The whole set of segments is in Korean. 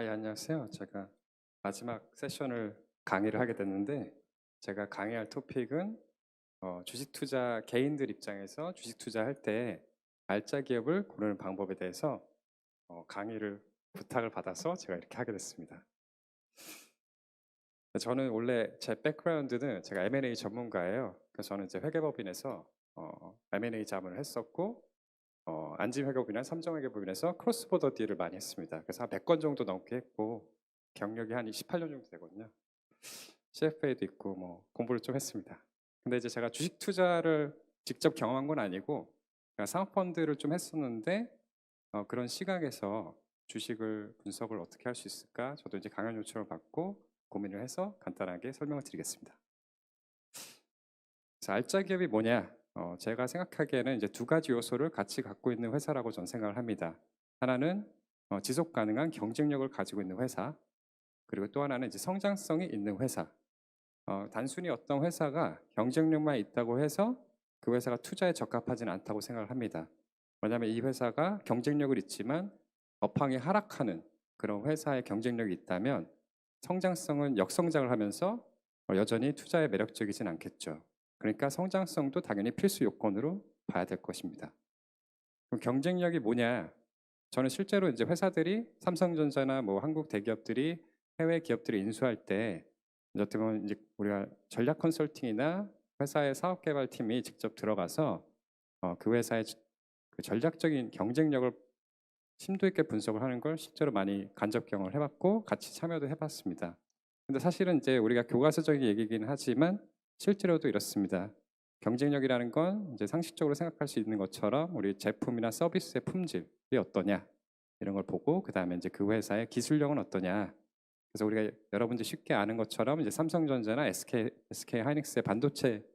예, 안녕하세요. 제가 마지막 세션을 강의를 하게 됐는데, 제가 강의할 토픽은 주식 투자 개인들 입장에서 주식 투자할 때 알짜 기업을 고르는 방법에 대해서 강의를 부탁을 받아서 제가 이렇게 하게 됐습니다. 저는 원래 제 백그라운드는 제가 M&A 전문가예요. 그래서 저는 이제 회계법인에서 M&A 자문을 했었고, 안지회계법이나 삼성회계법인에서 크로스보더 딜을 많이 했습니다. 그래서 한 100건 정도 넘게 했고 경력이 한 18년 정도 되거든요. CFA도 있고 뭐 공부를 좀 했습니다. 근데 이제 제가 주식 투자를 직접 경험한 건 아니고 그냥 사모펀드를 좀 했었는데 그런 시각에서 주식을 분석을 어떻게 할 수 있을까? 저도 이제 강연 요청을 받고 고민을 해서 간단하게 설명을 드리겠습니다. 그래서 알짜 기업이 뭐냐? 제가 생각하기에는 이제 두 가지 요소를 같이 갖고 있는 회사라고 저는 생각을 합니다. 하나는 지속 가능한 경쟁력을 가지고 있는 회사, 그리고 또 하나는 이제 성장성이 있는 회사. 단순히 어떤 회사가 경쟁력만 있다고 해서 그 회사가 투자에 적합하지는 않다고 생각을 합니다. 왜냐하면 이 회사가 경쟁력을 있지만 업황이 하락하는 그런 회사의 경쟁력이 있다면 성장성은 역성장을 하면서 여전히 투자에 매력적이진 않겠죠. 그러니까 성장성도 당연히 필수 요건으로 봐야 될 것입니다. 그럼 경쟁력이 뭐냐? 저는 실제로 이제 회사들이 삼성전자나 뭐 한국 대기업들이 해외 기업들이 인수할 때 이제 어떻게 보면 이제 우리가 전략 컨설팅이나 회사의 사업 개발팀이 직접 들어가서 그 회사의 그 전략적인 경쟁력을 심도 있게 분석을 하는 걸 실제로 많이 간접 경험을 해봤고 같이 참여도 해봤습니다. 근데 사실은 이제 우리가 교과서적인 얘기긴 하지만 실제로도 이렇습니다. 경쟁력이라는 건 이제 상식적으로 생각할 수 있는 것처럼 우리 제품이나 서비스의 품질이 어떠냐 이런 걸 보고 그 다음에 이제 그 회사의 기술력은 어떠냐. 그래서 우리가 여러분들이 쉽게 아는 것처럼 이제 삼성전자나 SK 하이닉스의 반도체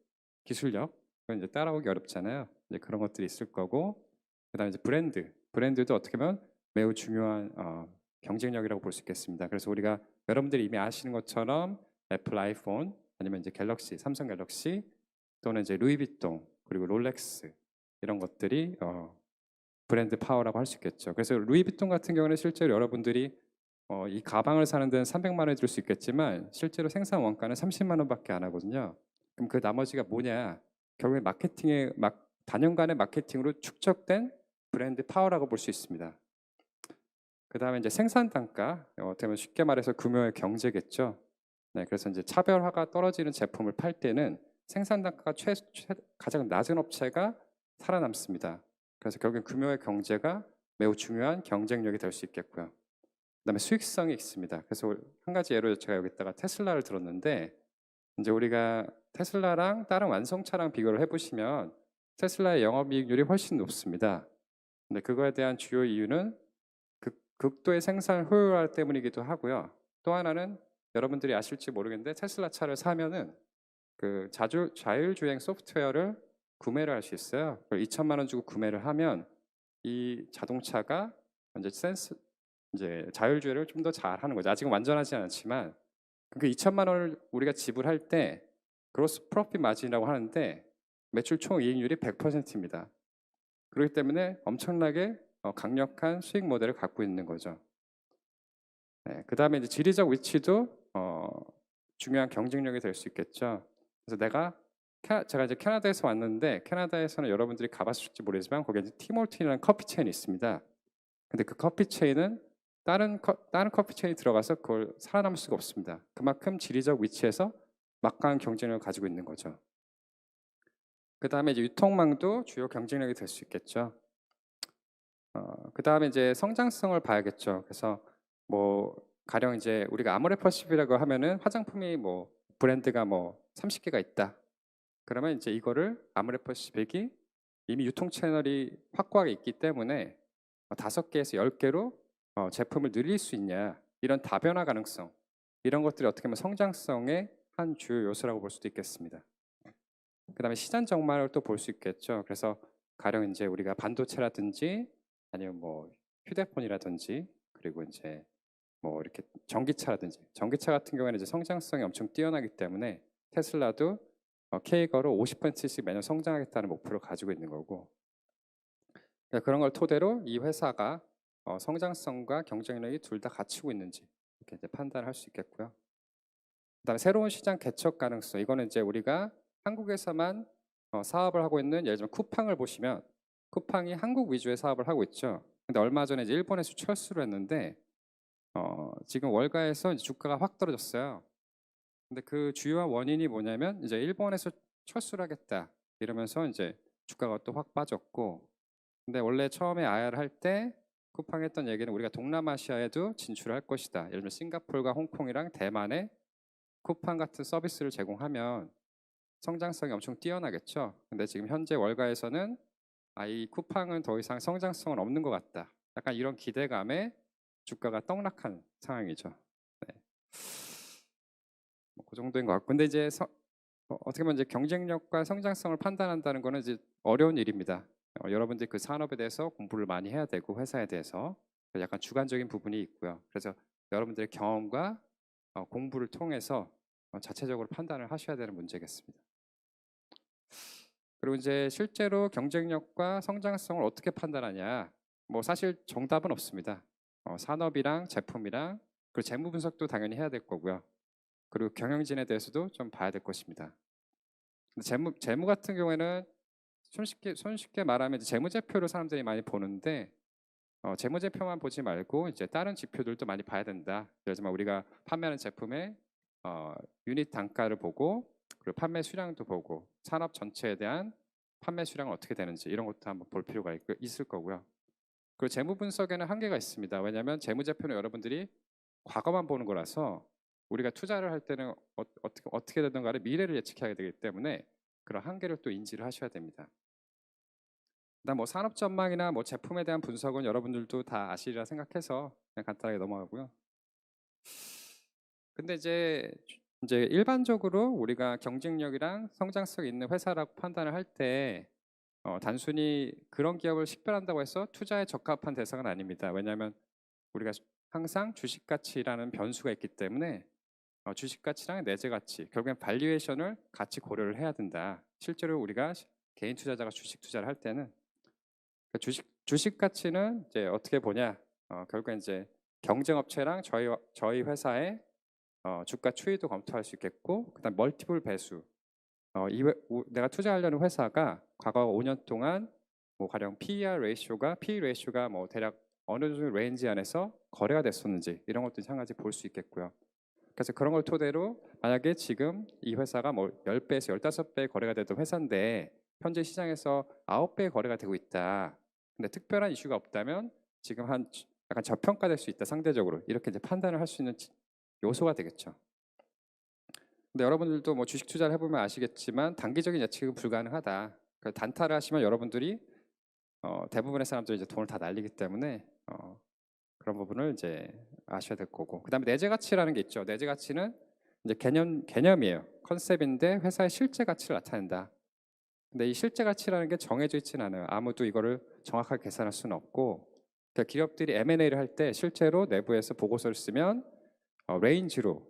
기술력 그건 이제 따라오기 어렵잖아요. 이제 그런 것들이 있을 거고 그다음에 이제 브랜드도 어떻게 보면 매우 중요한 경쟁력이라고 볼 수 있겠습니다. 그래서 우리가 여러분들이 이미 아시는 것처럼 애플 아이폰 아니면 이제 갤럭시 삼성 갤럭시 또는 이제 루이비통 그리고 롤렉스 이런 것들이 브랜드 파워라고 할 수 있겠죠. 그래서 루이비통 같은 경우는 실제로 여러분들이 이 가방을 사는 데는 300만 원이 들 수 있겠지만 실제로 생산 원가는 30만 원밖에 안 하거든요. 그럼 그 나머지가 뭐냐? 결국에 단연간의 마케팅으로 축적된 브랜드 파워라고 볼 수 있습니다. 그 다음에 이제 생산 단가, 어떻게 보면 쉽게 말해서 금융의 경제겠죠. 네, 그래서 이제 차별화가 떨어지는 제품을 팔 때는 생산 단가가 가장 낮은 업체가 살아남습니다. 그래서 결국엔 금융의 경제가 매우 중요한 경쟁력이 될 수 있겠고요. 그다음에 수익성이 있습니다. 그래서 한 가지 예로 제가 여기다가 테슬라를 들었는데 이제 우리가 테슬라랑 다른 완성차랑 비교를 해보시면 테슬라의 영업이익률이 훨씬 높습니다. 근데 그거에 대한 주요 이유는 극도의 생산 효율화 때문이기도 하고요. 또 하나는 여러분들이 아실지 모르겠는데 테슬라 차를 사면은 그 자율주행 소프트웨어를 구매를 할 수 있어요. 그걸 2천만 원 주고 구매를 하면 이 자동차가 이제 자율주행을 좀 더 잘하는 거죠. 아직은 완전하지 않지만 그 2천만 원을 우리가 지불할 때 그로스 프로핏 마진이라고 하는데 매출 총이익률이 100%입니다. 그렇기 때문에 엄청나게 강력한 수익 모델을 갖고 있는 거죠. 네, 그 다음에 이제 지리적 위치도 중요한 경쟁력이 될 수 있겠죠. 그래서 제가 이제 캐나다에서 왔는데 캐나다에서는 여러분들이 가봤을지 모르지만 거기에 티몰틴이라는 커피 체인이 있습니다. 근데 그 커피 체인은 다른 커피 체인이 들어가서 그걸 살아남을 수가 없습니다. 그만큼 지리적 위치에서 막강한 경쟁력을 가지고 있는 거죠. 그 다음에 이제 유통망도 주요 경쟁력이 될 수 있겠죠. 그 다음에 이제 성장성을 봐야겠죠. 그래서 뭐 가령 이제 우리가 아모레퍼시픽이라고 하면은 화장품이 뭐 브랜드가 뭐 30개가 있다. 그러면 이제 이거를 아모레퍼시픽이 이미 유통 채널이 확고하게 있기 때문에 5개에서 10개로 제품을 늘릴 수 있냐 이런 다변화 가능성 이런 것들이 어떻게 보면 성장성의 한 주요 요소라고 볼 수도 있겠습니다. 그 다음에 시장 정말을 또 볼 수 있겠죠. 그래서 가령 이제 우리가 반도체라든지 아니면 뭐 휴대폰이라든지 그리고 이제 뭐 이렇게 전기차 같은 경우에는 이제 성장성이 엄청 뛰어나기 때문에 테슬라도 K거로 50%씩 매년 성장하겠다는 목표를 가지고 있는 거고 그러니까 그런 걸 토대로 이 회사가 성장성과 경쟁력이 둘 다 갖추고 있는지 이렇게 이제 판단할 수 있겠고요. 그다음에 새로운 시장 개척 가능성. 이거는 이제 우리가 한국에서만 사업을 하고 있는 예를 들면 쿠팡을 보시면 쿠팡이 한국 위주의 사업을 하고 있죠. 근데 얼마 전에 이제 일본에서 철수를 했는데 지금 월가에서 이제 주가가 확 떨어졌어요. 근데 그 주요한 원인이 뭐냐면 이제 일본에서 철수를 하겠다 이러면서 이제 주가가 또 확 빠졌고, 근데 원래 처음에 IR 할 때 쿠팡 했던 얘기는 우리가 동남아시아에도 진출할 것이다. 예를 들면 싱가포르가 홍콩이랑 대만에 쿠팡 같은 서비스를 제공하면 성장성이 엄청 뛰어나겠죠. 근데 지금 현재 월가에서는 이 쿠팡은 더 이상 성장성은 없는 것 같다. 약간 이런 기대감에 주가가 떡락한 상황이죠. 네. 그 정도인 것 같고, 근데 이제 어떻게 보면 이제 경쟁력과 성장성을 판단한다는 거는 이제 어려운 일입니다. 여러분들이 그 산업에 대해서 공부를 많이 해야 되고 회사에 대해서 약간 주관적인 부분이 있고요. 그래서 여러분들의 경험과 공부를 통해서 자체적으로 판단을 하셔야 되는 문제겠습니다. 그리고 이제 실제로 경쟁력과 성장성을 어떻게 판단하냐? 뭐 사실 정답은 없습니다. 산업이랑 제품이랑 그리고 재무 분석도 당연히 해야 될 거고요. 그리고 경영진에 대해서도 좀 봐야 될 것입니다. 근데 재무 같은 경우에는 손쉽게 말하면 이제 재무제표를 사람들이 많이 보는데 재무제표만 보지 말고 이제 다른 지표들도 많이 봐야 된다. 예를 들면 우리가 판매하는 제품의 유닛 단가를 보고 그리고 판매 수량도 보고 산업 전체에 대한 판매 수량은 어떻게 되는지 이런 것도 한번 볼 필요가 있을 거고요. 그리고 재무 분석에는 한계가 있습니다. 왜냐하면 재무제표는 여러분들이 과거만 보는 거라서 우리가 투자를 할 때는 어떻게 되든가를 미래를 예측해야 되기 때문에 그런 한계를 또 인지를 하셔야 됩니다. 그다음 뭐 산업 전망이나 뭐 제품에 대한 분석은 여러분들도 다 아시리라 생각해서 그냥 간단하게 넘어가고요. 근데 이제 일반적으로 우리가 경쟁력이랑 성장성 있는 회사라고 판단을 할 때 단순히 그런 기업을 식별한다고 해서 투자에 적합한 대상은 아닙니다. 왜냐하면 우리가 항상 주식 가치라는 변수가 있기 때문에 주식 가치랑 내재 가치, 결국엔 발리에이션을 같이 고려를 해야 된다. 실제로 우리가 개인 투자자가 주식 투자를 할 때는 그 주식 가치는 이제 어떻게 보냐? 결국엔 이제 경쟁 업체랑 저희 회사의 주가 추이도 검토할 수 있겠고, 그다음 멀티플 배수. 내가 투자하려는 회사가 과거 5년 동안 뭐 가령 PE 레이쇼가 뭐 대략 어느 정도 레인지 안에서 거래가 됐었는지 이런 것도 한 가지 볼 수 있겠고요. 그래서 그런 걸 토대로 만약에 지금 이 회사가 뭐 10배에서 15배 거래가 되던 회사인데 현재 시장에서 9배 거래가 되고 있다. 근데 특별한 이슈가 없다면 지금 약간 저평가될 수 있다 상대적으로 이렇게 이제 판단을 할 수 있는 요소가 되겠죠. 근데 여러분들도 뭐 주식 투자를 해보면 아시겠지만 단기적인 예측은 불가능하다. 단타를 하시면 여러분들이 대부분의 사람들이 이제 돈을 다 날리기 때문에 그런 부분을 이제 아셔야 될 거고. 그다음에 내재 가치라는 게 있죠. 내재 가치는 이제 개념이에요. 컨셉인데 회사의 실제 가치를 나타낸다. 근데 이 실제 가치라는 게 정해져 있지는 않아요. 아무도 이거를 정확하게 계산할 수는 없고, 그러니까 기업들이 M&A를 할 때 실제로 내부에서 보고서를 쓰면 레인지로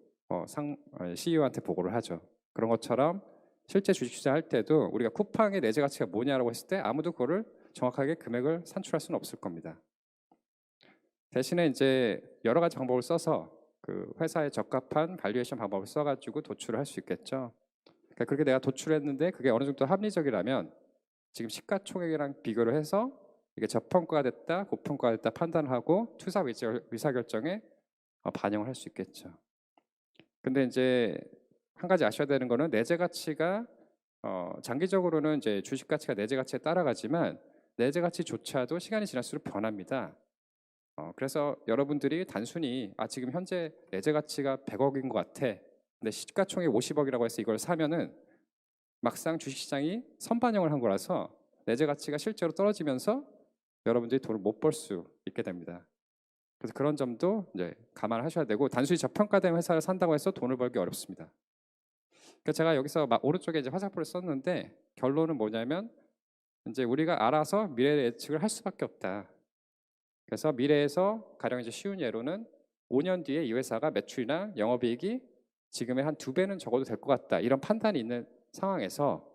CEO한테 보고를 하죠. 그런 것처럼 실제 주식 투자할 때도 우리가 쿠팡의 내재 가치가 뭐냐라고 했을 때 아무도 그거를 정확하게 금액을 산출할 수는 없을 겁니다. 대신에 이제 여러 가지 방법을 써서 그 회사에 적합한 발리에이션 방법을 써가지고 도출을 할 수 있겠죠. 그러니까 그렇게 내가 도출했는데 그게 어느 정도 합리적이라면 지금 시가총액이랑 비교를 해서 이게 저평가가 됐다, 고평가가 됐다 판단하고 투자 의사결정에 반영을 할 수 있겠죠. 근데 이제 한 가지 아셔야 되는 거는 내재 가치가 장기적으로는 이제 주식 가치가 내재 가치에 따라가지만 내재 가치조차도 시간이 지날수록 변합니다. 그래서 여러분들이 단순히 지금 현재 내재 가치가 100억인 것 같아. 근데 시가총액 50억이라고 해서 이걸 사면은 막상 주식시장이 선반영을 한 거라서 내재 가치가 실제로 떨어지면서 여러분들이 돈을 못 벌 수 있게 됩니다. 그래서 그런 점도 이제 감안하셔야 되고 단순히 저평가된 회사를 산다고 해서 돈을 벌기 어렵습니다. 그래서 제가 여기서 오른쪽에 이제 화살표를 썼는데 결론은 뭐냐면 이제 우리가 알아서 미래 예측을 할 수밖에 없다. 그래서 미래에서 가령 이제 쉬운 예로는 5년 뒤에 이 회사가 매출이나 영업이익이 지금의 한 2배는 적어도 될 것 같다. 이런 판단이 있는 상황에서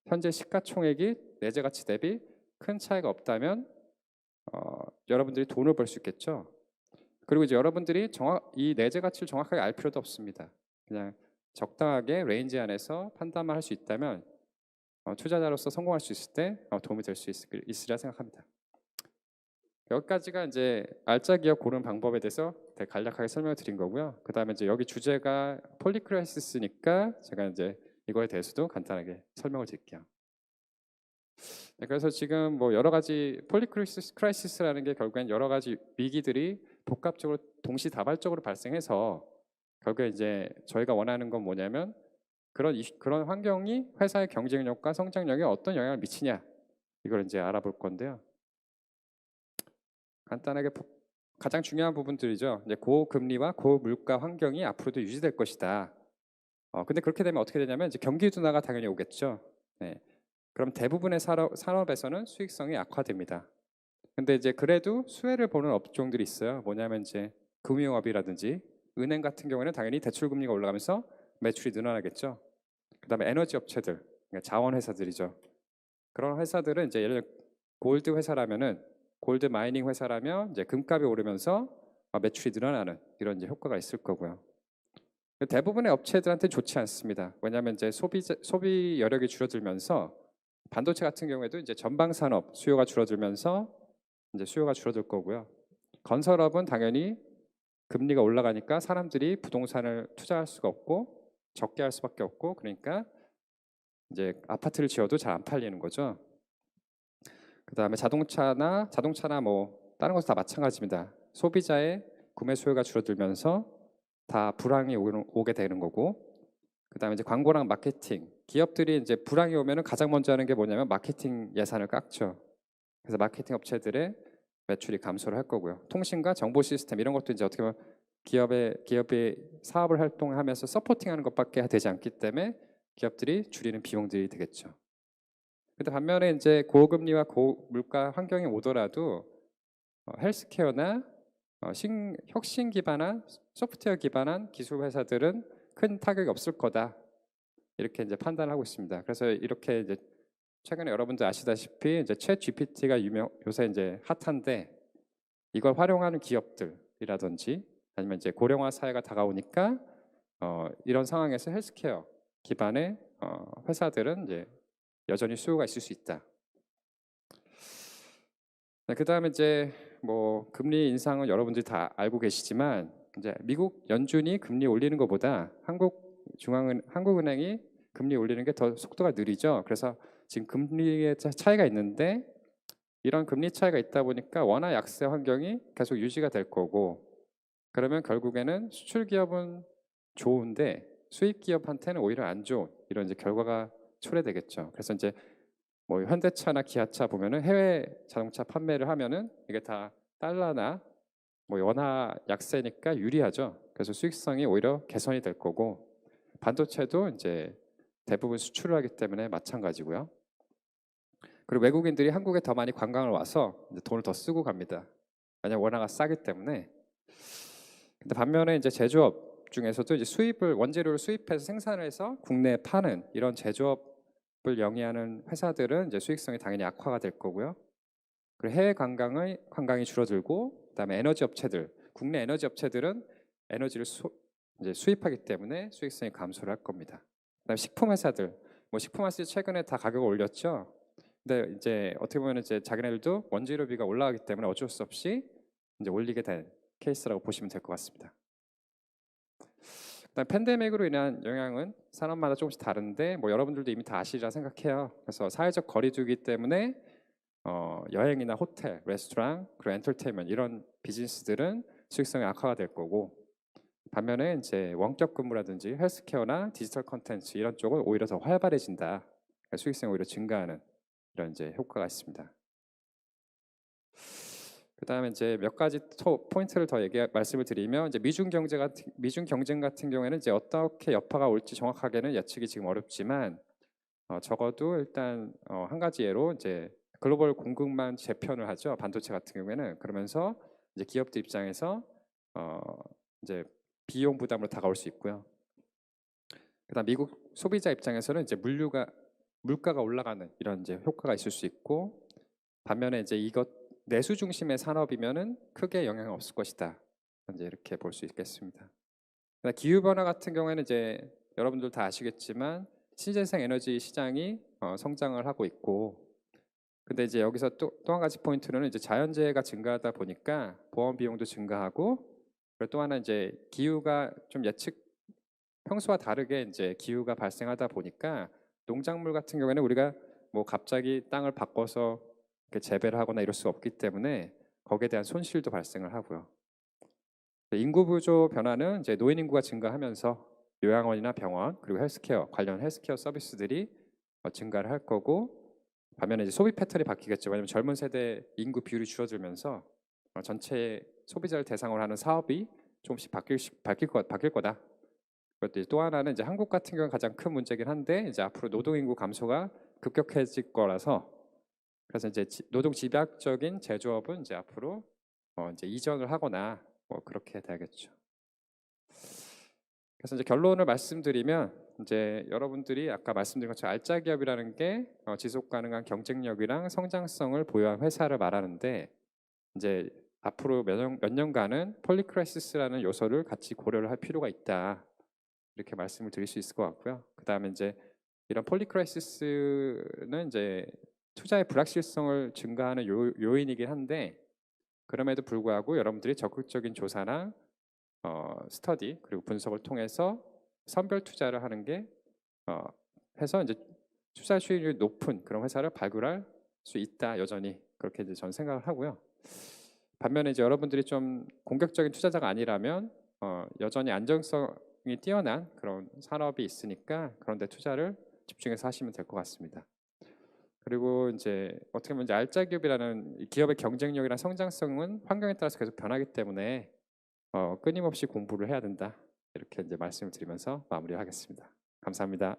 현재 시가총액이 내재 가치 대비 큰 차이가 없다면 여러분들이 돈을 벌 수 있겠죠. 그리고 이제 여러분들이 이 내재 가치를 정확하게 알 필요도 없습니다. 그냥 적당하게 레인지 안에서 판단만 할 수 있다면 투자자로서 성공할 수 있을 때 도움이 될 수 있으리라 생각합니다. 여기까지가 이제 알짜 기업 고르는 방법에 대해서 되게 간략하게 설명을 드린 거고요. 그 다음에 이제 여기 주제가 폴리크라이시스니까 제가 이제 이거에 대해서도 간단하게 설명을 드릴게요. 네, 그래서 지금 뭐 여러 가지 폴리크라이시스라는 게 결국엔 여러 가지 위기들이 복합적으로 동시다발적으로 발생해서 결국에 이제 저희가 원하는 건 뭐냐면 그런 환경이 회사의 경쟁력과 성장력에 어떤 영향을 미치냐 이걸 이제 알아볼 건데요. 간단하게 가장 중요한 부분들이죠. 이제 고금리와 고물가 환경이 앞으로도 유지될 것이다. 근데 그렇게 되면 어떻게 되냐면 이제 경기 둔화가 당연히 오겠죠. 네. 그럼 대부분의 산업에서는 수익성이 악화됩니다. 근데 이제 그래도 수혜를 보는 업종들이 있어요. 뭐냐면 이제 금융업이라든지 은행 같은 경우에는 당연히 대출 금리가 올라가면서 매출이 늘어나겠죠. 그다음에 에너지 업체들, 그러니까 자원 회사들이죠. 그런 회사들은 이제 예를 들어 골드 회사라면은 골드 마이닝 회사라면 이제 금값이 오르면서 매출이 늘어나는 이런 이제 효과가 있을 거고요. 대부분의 업체들한테 좋지 않습니다. 왜냐하면 이제 소비 여력이 줄어들면서 반도체 같은 경우에도 이제 전방 산업 수요가 줄어들면서 이제 수요가 줄어들 거고요. 건설업은 당연히 금리가 올라가니까 사람들이 부동산을 투자할 수가 없고 적게 할 수밖에 없고 그러니까 이제 아파트를 지어도 잘 안 팔리는 거죠. 그다음에 자동차나 뭐 다른 것도 다 마찬가지입니다. 소비자의 구매 수요가 줄어들면서 다 불황이 오게 되는 거고 그다음에 이제 광고랑 마케팅 기업들이 이제 불황이 오면은 가장 먼저 하는 게 뭐냐면 마케팅 예산을 깎죠. 그래서 마케팅 업체들의 매출이 감소를 할 거고요. 통신과 정보 시스템 이런 것도 이제 어떻게 보면 기업의 사업을 활동하면서 서포팅하는 것밖에 되지 않기 때문에 기업들이 줄이는 비용들이 되겠죠. 근데 반면에 이제 고금리와 고물가 환경이 오더라도 헬스케어나 혁신 기반한 소프트웨어 기반한 기술 회사들은 큰 타격이 없을 거다 이렇게 이제 판단하고 있습니다. 그래서 이렇게 이제 최근에 여러분들 아시다시피 이제 챗 GPT가 요새 이제 핫한데 이걸 활용하는 기업들이라든지 아니면 이제 고령화 사회가 다가오니까 이런 상황에서 헬스케어 기반의 회사들은 이제 여전히 수요가 있을 수 있다. 네, 그다음에 이제 뭐 금리 인상은 여러분들이 다 알고 계시지만 이제 미국 연준이 금리 올리는 것보다 한국은행이 금리 올리는 게 더 속도가 느리죠. 그래서 지금 금리의 차이가 있는데 이런 금리 차이가 있다 보니까 원화 약세 환경이 계속 유지가 될 거고 그러면 결국에는 수출 기업은 좋은데 수입 기업한테는 오히려 안 좋은 이런 이제 결과가 초래되겠죠. 그래서 이제 뭐 현대차나 기아차 보면은 해외 자동차 판매를 하면은 이게 다 달러나 뭐 원화 약세니까 유리하죠. 그래서 수익성이 오히려 개선이 될 거고 반도체도 이제 대부분 수출을 하기 때문에 마찬가지고요. 그리고 외국인들이 한국에 더 많이 관광을 와서 이제 돈을 더 쓰고 갑니다. 왜냐하면 원화가 싸기 때문에. 근데 반면에 이제 제조업 중에서도 이제 원재료를 수입해서 생산을 해서 국내에 파는 이런 제조업을 영위하는 회사들은 이제 수익성이 당연히 악화가 될 거고요. 그리고 해외 관광이 줄어들고 그다음에 에너지 업체들, 국내 에너지 업체들은 에너지를 이제 수입하기 때문에 수익성이 감소를 할 겁니다. 그다음에 식품 회사들, 뭐 식품 회사들 최근에 다 가격을 올렸죠. 근데 이제 어떻게 보면 이제 자기네들도 원재료비가 올라가기 때문에 어쩔 수 없이 이제 올리게 된 케이스라고 보시면 될 것 같습니다. 그다음 팬데믹으로 인한 영향은 산업마다 조금씩 다른데 뭐 여러분들도 이미 다 아시리라 생각해요. 그래서 사회적 거리두기 때문에 여행이나 호텔, 레스토랑, 그리고 엔터테인먼트 이런 비즈니스들은 수익성이 악화가 될 거고 반면에 이제 원격 근무라든지 헬스케어나 디지털 컨텐츠 이런 쪽은 오히려 더 활발해진다. 그러니까 수익성이 오히려 증가하는 이런 이제 효과가 있습니다. 그다음에 이제 몇 가지 포인트를 더 말씀을 드리면 이제 미중 경쟁 같은 경우에는 이제 어떻게 여파가 올지 정확하게는 예측이 지금 어렵지만 적어도 일단 한 가지 예로 이제 글로벌 공급망 재편을 하죠. 반도체 같은 경우에는 그러면서 이제 기업들 입장에서 이제 비용 부담으로 다가올 수 있고요. 그다음 미국 소비자 입장에서는 이제 물가가 올라가는 이런 이제 효과가 있을 수 있고 반면에 이제 내수 중심의 산업이면은 크게 영향이 없을 것이다. 이제 이렇게 볼 수 있겠습니다. 기후 변화 같은 경우에는 이제 여러분들 다 아시겠지만 신재생 에너지 시장이 성장을 하고 있고, 근데 이제 여기서 또 한 가지 포인트는 이제 자연재해가 증가하다 보니까 보험 비용도 증가하고, 그리고 또 하나 이제 기후가 좀 평소와 다르게 이제 기후가 발생하다 보니까 농작물 같은 경우에는 우리가 뭐 갑자기 땅을 바꿔서 이렇게 재배를 하거나 이럴 수 없기 때문에 거기에 대한 손실도 발생을 하고요. 인구 구조 변화는 이제 노인 인구가 증가하면서 요양원이나 병원 그리고 헬스케어 관련 헬스케어 서비스들이 증가를 할 거고, 반면에 이제 소비 패턴이 바뀌겠죠. 왜냐하면 젊은 세대 인구 비율이 줄어들면서 전체 소비자를 대상으로 하는 사업이 조금씩 바뀔 거다. 그것도 또 하나는 이제 한국 같은 경우는 가장 큰 문제긴 한데, 이제 앞으로 노동 인구 감소가 급격해질 거라서, 그래서 이제 노동 집약적인 제조업은 이제 앞으로 이제 이전을 하거나 뭐 그렇게 돼야겠죠. 그래서 이제 결론을 말씀드리면, 이제 여러분들이 아까 말씀드린 것처럼 알짜 기업이라는 게 지속 가능한 경쟁력이랑 성장성을 보유한 회사를 말하는데, 이제 앞으로 몇 년간은 폴리크라이시스라는 요소를 같이 고려를 할 필요가 있다. 이렇게 말씀을 드릴 수 있을 것 같고요. 그다음에 이제 이런 폴리크라이시스는 이제 투자의 불확실성을 증가하는 요인이긴 한데, 그럼에도 불구하고 여러분들이 적극적인 조사나 스터디 그리고 분석을 통해서 선별 투자를 하는 게 해서 이제 투자 수익률이 높은 그런 회사를 발굴할 수 있다. 여전히 그렇게 이제 저는 생각을 하고요. 반면에 이제 여러분들이 좀 공격적인 투자자가 아니라면 여전히 안정성이 뛰어난 그런 산업이 있으니까 그런 데 투자를 집중해서 하시면 될 것 같습니다. 그리고 이제 어떻게 보면 이제 알짜 기업이라는 기업의 경쟁력이나 성장성은 환경에 따라서 계속 변하기 때문에 끊임없이 공부를 해야 된다. 이렇게 이제 말씀을 드리면서 마무리하겠습니다. 감사합니다.